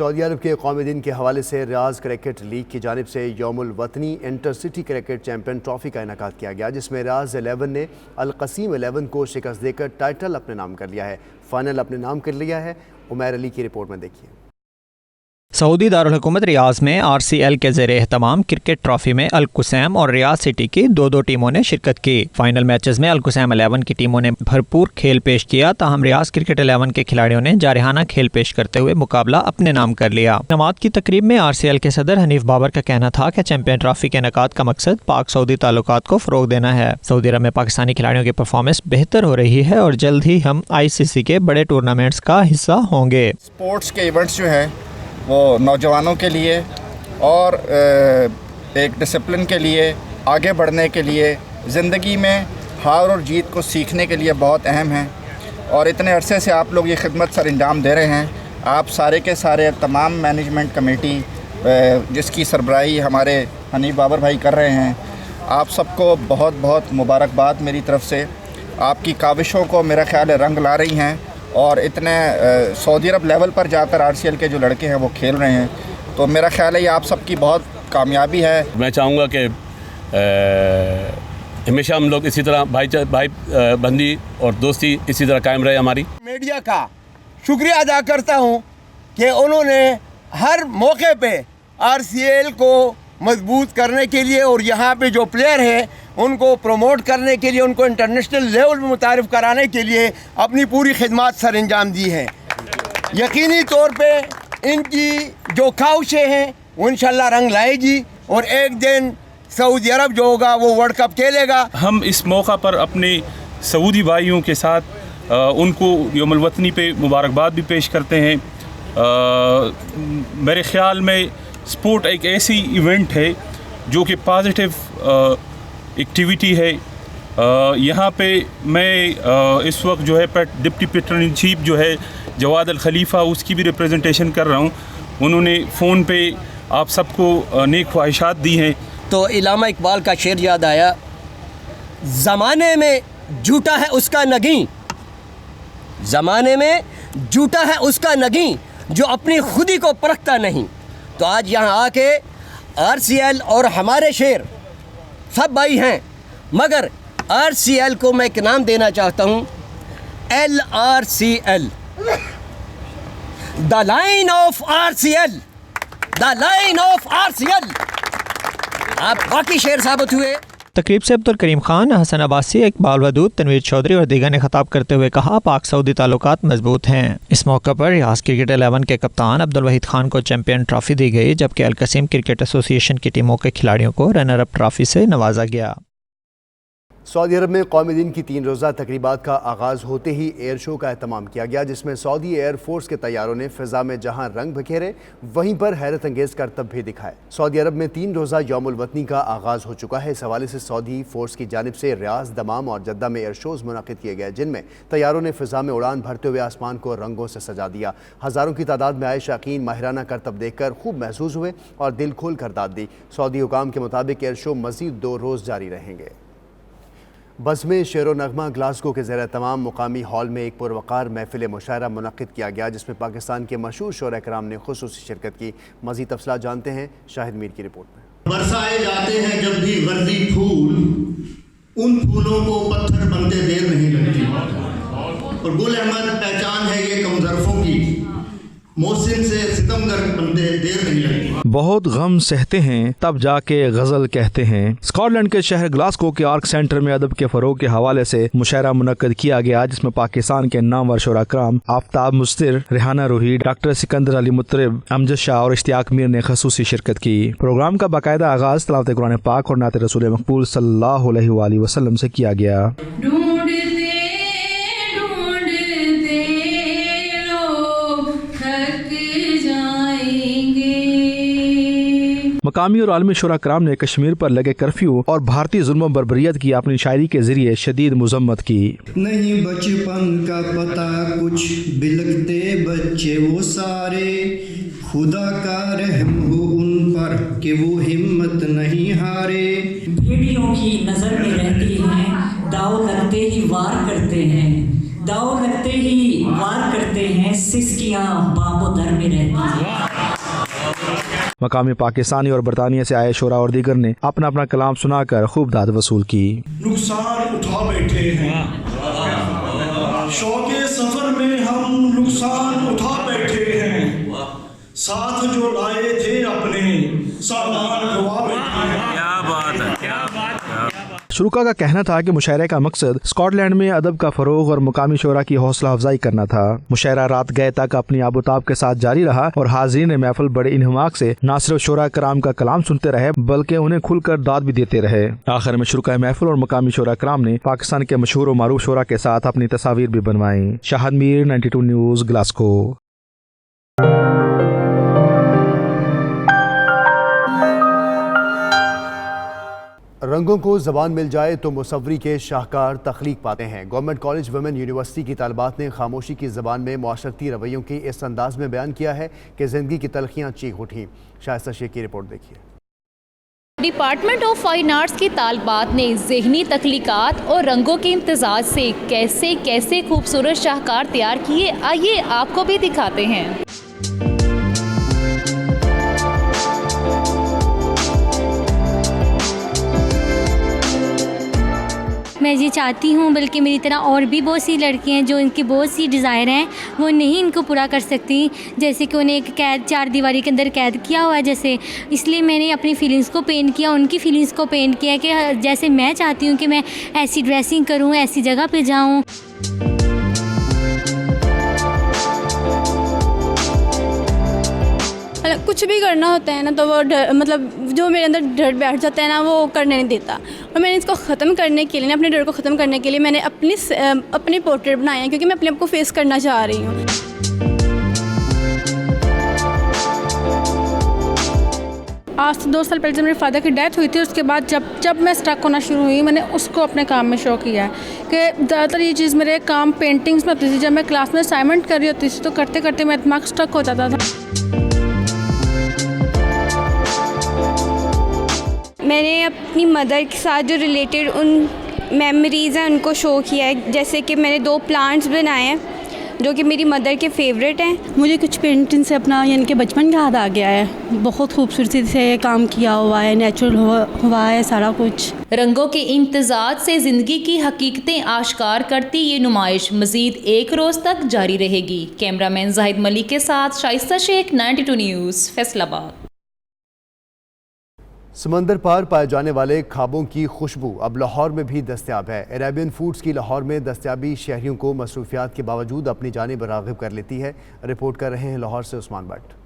Saudi अरब के कौमी दिन के हवाले से रियाज क्रिकेट लीग की जानिब से यौमुल वतनी इंटरसिटी क्रिकेट चैंपियन ट्रॉफी का इनेकाद किया गया, जिसमें रियाज 11 ने अल कसीम 11 को शिकस्त देकर टाइटल अपने नाम कर लिया है। फाइनल अपने नाम कर लिया है। उमैर अली की रिपोर्ट में देखिए। सऊदी दारुल हुकूमत रियाज में RCL के ज़ेरे एहतमाम क्रिकेट ट्रॉफी में अल कुसैम और रियाज सिटी की दो टीमों ने शिरकत की। फाइनल मैचेस में अल कुसैम 11 की टीमों ने भरपूर खेल पेश किया, ताहम रियाज क्रिकेट 11 के खिलाड़ियों ने जारहाना खेल पेश करते हुए मुकाबला अपने नाम कर लिया। नमाज की तकरीब में RCL के सदर हनीफ बाबर का कहना था कि चैंपियन ट्रॉफी के इनेकाद का मकसद पाक सऊदी ताल्लुकात को फ़रोग देना है। सऊदी अरब में पाकिस्तानी खिलाड़ियों की परफॉर्मेंस बेहतर हो रही है और जल्द ही हम ICC के बड़े टूर्नामेंट्स का हिस्सा होंगे। स्पोर्ट्स के इवेंट्स जो हैं वो नौजवानों के लिए और एक डिसिप्लिन के लिए, आगे बढ़ने के लिए, ज़िंदगी में हार और जीत को सीखने के लिए बहुत अहम है। और इतने अरसे से आप लोग ये खिदमत सर अंजाम दे रहे हैं। आप सारे के सारे तमाम मैनेजमेंट कमेटी जिसकी सरबराही हमारे हनीफ बाबर भाई कर रहे हैं, आप सबको बहुत बहुत मुबारकबाद मेरी तरफ़ से। आपकी काविशों को मेरा ख्याल है रंग ला रही हैं और इतने सऊदी अरब लेवल पर जाकर RCL के जो लड़के हैं वो खेल रहे हैं, तो मेरा ख्याल है ये आप सबकी बहुत कामयाबी है। मैं चाहूँगा कि हमेशा हम लोग इसी तरह भाई बंदी और दोस्ती इसी तरह कायम रहे हमारी। मीडिया का शुक्रिया अदा करता हूँ कि उन्होंने हर मौके पे RCL को मजबूत करने के लिए और यहाँ पे जो प्लेयर हैं उनको प्रमोट करने के लिए, उनको इंटरनेशनल लेवल में मुतारिफ कराने के लिए अपनी पूरी खिदमत सर अंजाम दी हैं। यकीनी तौर पे इनकी जो ख्वाहिशें हैं वो इंशाल्लाह रंग लाएगी और एक दिन सऊदी अरब जो होगा वो वर्ल्ड कप खेलेगा। हम इस मौका पर अपने सऊदी भाइयों के साथ उनको यौमुल वतनी पे मुबारकबाद भी पेश करते हैं। मेरे ख़्याल में स्पोर्ट एक ऐसी इवेंट है जो कि पॉजिटिव एक्टिविटी है। यहाँ पे मैं इस वक्त जो है डिप्टी पेट्रोन इन चीफ जो है जवाद अल खलीफा, उसकी भी रिप्रेजेंटेशन कर रहा हूँ। उन्होंने फ़ोन पे आप सबको नेक ख्वाहिशात दी हैं। तो इलामा इकबाल का शेर याद आया, ज़माने में झूठा है उसका नगीं, ज़माने में झूठा है उसका नगीं जो अपनी खुदी को परखता नहीं। तो आज यहाँ आके RCL और हमारे शेर सब भाई हैं, मगर RCL को मैं एक नाम देना चाहता हूँ, LRCL, the line of RCL, the line of RCL। आप बाकी शेर साबित हुए। तकरीब से अब्दुल करीम खान, हसन अब्बासी, इकबाल वदूद, तनवीर चौधरी और दीगर ने खिताब करते हुए कहा, पाक सऊदी ताल्लुकात मजबूत हैं। इस मौका पर रियाज क्रिकेट 11 के कप्तान अब्दुल वहीद खान को चैंपियन ट्रॉफी दी गई, जबकि अल कसीम क्रिकेट एसोसिएशन की टीमों के खिलाड़ियों को रनर अप ट्रॉफी से नवाजा गया। सऊदी अरब में कौमी दिन की 3 रोज़ा तकरीबात का आगाज़ होते ही एयर शो का एहतमाम किया गया, जिसमें सऊदी एयर फोर्स के तैयारों ने फ़िज़ा में जहां रंग बिखेरे वहीं पर हैरत अंगेज़ करतब भी दिखाए। सऊदी अरब में 3 रोज़ा यौमुल वतनी का आगाज़ हो चुका है। इस हवाले से सऊदी फोर्स की जानिब से रियाज, दमाम और जद्दा में एयर शोज़ मुनक़िद किए गए, जिनमें तैयारों ने फ़िज़ा में उड़ान भरते हुए आसमान को रंगों से सजा दिया। हज़ारों की तादाद में आए शाकीन माहिराना करतब देख कर खूब महसूस हुए और दिल खोल कर दाद दी। सऊदी हुकाम के मुताबिक एयर शो मज़ीद 2 रोज़ जारी रहेंगे। बज़्म शेरो नगमा ग्लासगो के ज़ेर तमाम मुकामी हॉल में एक पुरवकार महफिल मुशायरा मुनक़िद किया गया, जिसमें पाकिस्तान के मशहूर शोरा कराम ने खुसूसी शिरकत की। मज़ीद तफ़सीलात जानते हैं शाहिद मीर की रिपोर्ट में। बरसाए जाते हैं जब भी वर्दी फूल, उन फूलों को पत्थर बनते देर नहीं लगती। और गुल अहमद पहचान है ये कमज़रफ़ों की, मोहसिन से सितमगर बनते देर नहीं लगती। बहुत गम सहते हैं तब जाके गजल कहते हैं। स्कॉटलैंड के शहर ग्लासगो के आर्क सेंटर में अदब के फरोग के हवाले से मुशायरा मुनक्कद किया गया, जिसमें पाकिस्तान के नामवर शोरा कराम आफ्ताब मुस्तिर, रेहाना रूही, डॉक्टर सिकंदर अली मुतरिब, अमजद शाह और इश्तियाक मीर ने खसूसी शिरकत की। प्रोग्राम का बाकायदा आगाज तिलावत कुरान पाक और नात रसूल मकबूल सल्लल्लाहु अलैहि वसल्लम से किया गया। मकामी और आलमी शुरा कराम ने कश्मीर पर लगे कर्फ्यू और भारतीय जुल्म बर्बरियत की अपनी शायरी के जरिए शदीद मुजम्मत की। नहीं बचपन का पता कुछ, बिलखते बच्चे वो सारे, खुदा का रहम हो उन पर कि वो हिम्मत नहीं हारे। भेड़ियों की नजर में रहती हैं, दाव लगते ही वार करते हैं, दाव लगते ही वार करते हैं, सिसकियां बाबो दर में रहती हैं। मकामी पाकिस्तानी और बरतानिया से आए शोरा और दीगर ने अपना अपना कलाम सुनाकर खूब दाद वसूल की। नुकसान उठा बैठे हैं, शौके सफर में हम नुकसान उठा बैठे हैं, साथ जो लाए थे अपने सामान गवा बैठे हैं। क्या बात है, क्या बात है। शुरुका का कहना था कि मुशायरे का मकसद स्कॉटलैंड में अदब का फरोग और मुकामी शोरा की हौसला अफजाई करना था। मुशायरा रात गए तक अपनी आबोताब के साथ जारी रहा और हाज़रीन महफिल बड़े इन्हमाक से न सिर्फ शोरा कराम का कलाम सुनते रहे बल्कि उन्हें खुलकर दाद भी देते रहे। आखिर में शुरुका महफिल और मुकामी शोरा कराम ने पाकिस्तान के मशहूर और मारूफ शोरा के साथ अपनी तस्वीर भी बनवाई। Shahid Mir, 92 news, Glasgow. रंगों को ज़बान मिल जाए तो मुसव्वरी के शाहकार तख्लीक पाते हैं। गवर्नमेंट कॉलेज वुमेन यूनिवर्सिटी की तालिबात ने खामोशी की ज़बान में मुआशरती रवैयों के इस अंदाज में बयान किया है कि ज़िंदगी की तलखियाँ चीख उठीं। शाइस्ता शेख की रिपोर्ट देखिए। डिपार्टमेंट ऑफ फाइन आर्ट्स की तालिबात ने ज़हनी तख्लीकात और रंगों के इम्तजाज से कैसे कैसे खूबसूरत शाहकार तैयार किए, आइए आपको भी दिखाते हैं। मैं ये चाहती हूँ, बल्कि मेरी तरह और भी बहुत सी लड़कियाँ हैं जो इनकी बहुत सी डिज़ायर हैं वो नहीं इनको पूरा कर सकती, जैसे कि उन्हें एक कैद, 4 दीवारी के अंदर कैद किया हुआ है जैसे। इसलिए मैंने अपनी फीलिंग्स को पेंट किया, उनकी फीलिंग्स को पेंट किया कि जैसे मैं चाहती हूँ कि मैं ऐसी ड्रेसिंग करूँ, ऐसी जगह पे जाऊँ। कुछ भी करना होता है ना तो वो मतलब जो मेरे अंदर डर बैठ जाता है ना वो करने नहीं देता, और मैंने इसको ख़त्म करने के लिए, अपने डर को ख़त्म करने के लिए मैंने अपनी पोर्ट्रेट बनाया है, क्योंकि मैं अपने आप को फेस करना चाह रही हूँ। आज से 2 साल पहले जब मेरे फादर की डेथ हुई थी, उसके बाद जब मैं स्टक होना शुरू हुई, मैंने उसको अपने काम में शो किया है कि ज़्यादातर ये चीज़ मेरे काम पेंटिंग्स में होती थी। जब मैं क्लास में असाइनमेंट कर रही होती थी तो करते करते मेरा दिमाग स्टक हो जाता था। मैंने अपनी मदर के साथ जो रिलेटेड उन मेमोरीज़ हैं उनको शो किया है, जैसे कि मैंने 2 प्लांट्स बनाए हैं जो कि मेरी मदर के फेवरेट हैं। मुझे कुछ पेंटिंग से अपना यानी कि बचपन याद आ गया है। बहुत खूबसूरती से काम किया हुआ है, नेचुरल हुआ है सारा कुछ। रंगों के इम्तजाज से ज़िंदगी की हकीकतें आश्कार करती ये नुमाइश मज़ीद 1 रोज़ तक जारी रहेगी। कैमरामैन जाहिद मलिक के साथ शाइस्ता शेख, 92 न्यूज़, फैसलाबाद। समंदर पार पाए जाने वाले खाबों की खुशबू अब लाहौर में भी दस्तयाब है। अरेबियन फूड्स की लाहौर में दस्तयाबी शहरियों को मसरूफियात के बावजूद अपनी जानिब राग़िब कर लेती है। रिपोर्ट कर रहे हैं लाहौर से उस्मान भट्ट।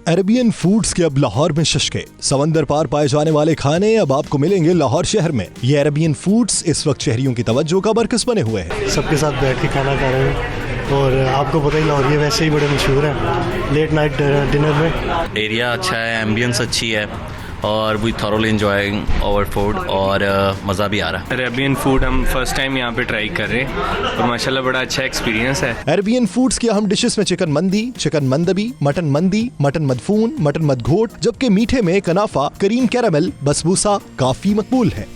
अरेबियन फूड्स के अब लाहौर में शशके। समंदर पार पाए जाने वाले खाने अब आपको मिलेंगे लाहौर शहर में। ये अरेबियन फूड्स इस वक्त शहरियों की तवज्जो का मरकज़ बने हुए हैं। सबके साथ बैठ के खाना खा रहे हैं और आपको पता ही लाहौर ये वैसे ही बड़े मशहूर हैं लेट नाइट डिनर में। एरिया अच्छा है, एम्बियंस अच्छी है और we thoroughly enjoying our food और मज़ा भी आ रहा है। अरेबियन फूड हम फर्स्ट टाइम यहाँ पे ट्राई कर रहे हैं और माशाल्लाह बड़ा अच्छा एक्सपीरियंस है। अरेबियन फूड्स की अहम डिशेस में चिकन मंदी, चिकन मंदबी, मटन मंदी, मटन मदफून, मटन मदघोट, जबकि मीठे में कनाफा, करीम कैरामल, बसबूसा काफी मकबूल है।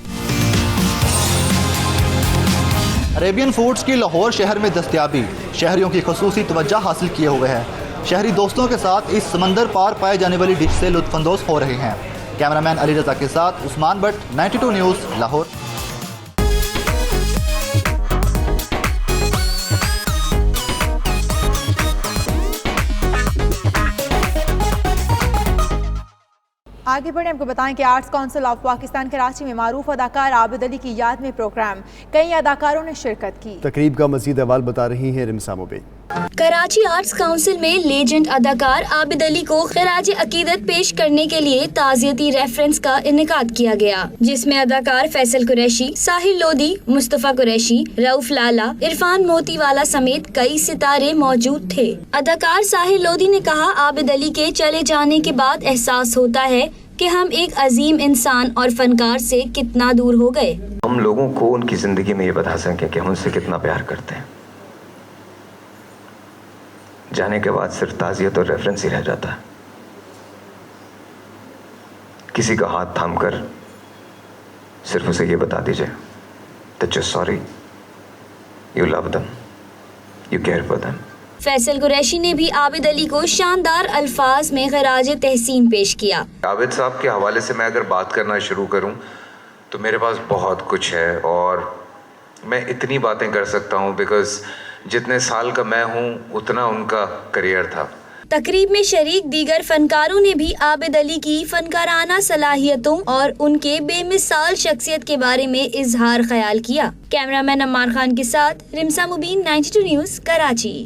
अरेबियन फूड्स की लाहौर शहर में दस्तयाबी शहरियों की खुसूसी तवज्जो हासिल किए हुए है। शहरी दोस्तों के साथ इस समंदर पार पाए जाने वाली डिश से लुत्फानंदोज हो रहे हैं। कैमरामैन अली रजा के साथ उस्मान भट्ट, 92 न्यूज़, लाहौर। आगे बढ़े आपको बताएं कि arts council of Pakistan Karachi में मारूफ अदाकार आबिद अली की याद में प्रोग्राम, कई अदाकारों ने शिरकत की। तकरीब का मज़ीद अहवाल बता रही हैं रिमसा मोबे। कराची आर्ट्स काउंसिल में लेजेंड अदाकार आबिद अली को खिराज अकीदत पेश करने के लिए ताज़ियती रेफरेंस का इनेकाद किया गया, जिसमें अदाकार फैसल कुरैशी, साहिर लोधी, मुस्तफ़ा कुरैशी, रऊफ लाला, इरफान मोतीवाला समेत कई सितारे मौजूद थे। अदाकार साहिर लोधी ने कहा, आबिद अली के चले जाने के बाद एहसास होता है कि हम एक अजीम इंसान और फनकार से कितना दूर हो गए। हम लोगों को उनकी जिंदगी में ये बता सकें कि हम उनसे कितना प्यार करते हैं। जाने के बाद सिर्फ ताज़ियत और रेफरेंस ही रह जाता है। किसी का हाथ थामकर सिर्फ उसे ये बता दीजिए that you're sorry, you love them, you care for them. Faisal Qureshi ने भी आबिद अली को शानदार अल्फाज में खराज तहसीन पेश किया। आबिद साहब के हवाले से मैं अगर बात करना शुरू करूं तो मेरे पास बहुत कुछ है और मैं इतनी बातें कर सकता हूं बिकॉज जितने साल का मैं हूं उतना उनका करियर था। तकरीब में शरीक दीगर फनकारों ने भी आबिद अली की फनकाराना सलाहियतों और उनके बेमिसाल शख्सियत के बारे में इजहार ख्याल किया। कैमरामैन अम्मार खान के साथ रिमसा मुबीन, 92 न्यूज़, कराची।